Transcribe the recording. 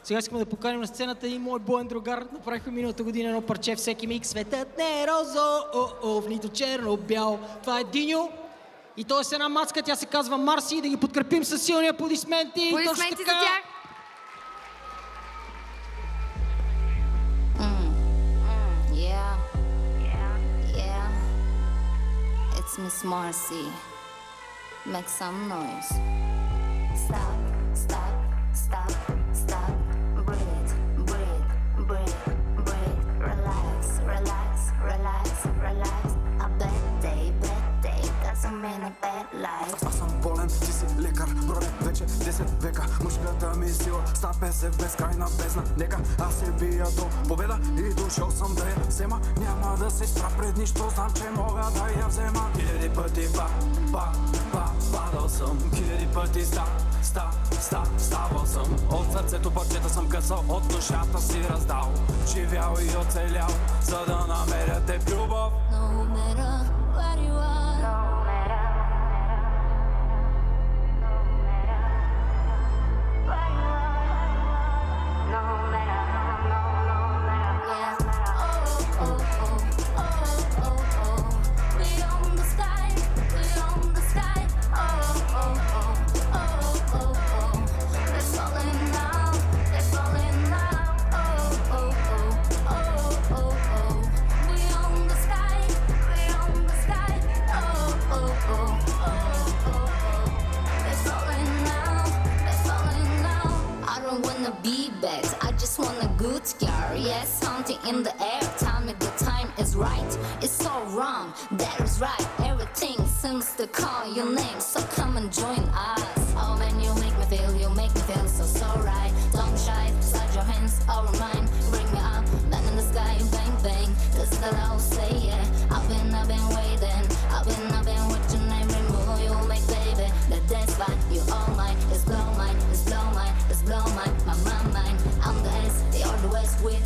Сега искаме да поканим на сцената и мой боен другар. Направихме миналата година едно парче "Всеки миг". Светът не е розо, в нито черно-бял. Това е Диньо. И той е с една мацка, тя се казва Марси. Да ги подкрепим с силни аплодисменти. Аплодисменти за тях! It's Miss Marcy. Make some noise. Stop, stop, stop, stop. Breathe, breathe, breathe, breathe. Relax, relax, relax, relax. A bad day doesn't mean a bad life. Аз съм болен, ти си лекар, броя вече 10 века. Мъжката ми сила, стапе се в безкрайна бездна. Нека аз се бия до победа и дошъл съм да я взема. Няма да се спра пред нищо, знам, че мога да я взема. Хиляди пъти падал съм, хиляди пъти ставал съм. От сърцето парчета съм късал, от душата си раздал. Живял и оцелял, за да намеря теб любов. No matter what you are, no matter what you are, no matter, yeah. Oh, we on the sky, oh, they're falling now, oh, we on the sky, they're falling now. I don't wanna be bad, I just want a good scare. Yes, something in the air, tell me the time is right. It's so wrong, that is right. Everything seems to call your name, so come and join us. Oh man, you make me feel so right. Don't shy, slide your hands over mine. Bring me up, man in the sky, bang bang. This is the low say, yeah. I've been waiting. I've been with your name, remove you, make baby. That's why you all mine. It's blow mine, it's blow mine, it's blow mine. My mind, I'm the S, you're the West with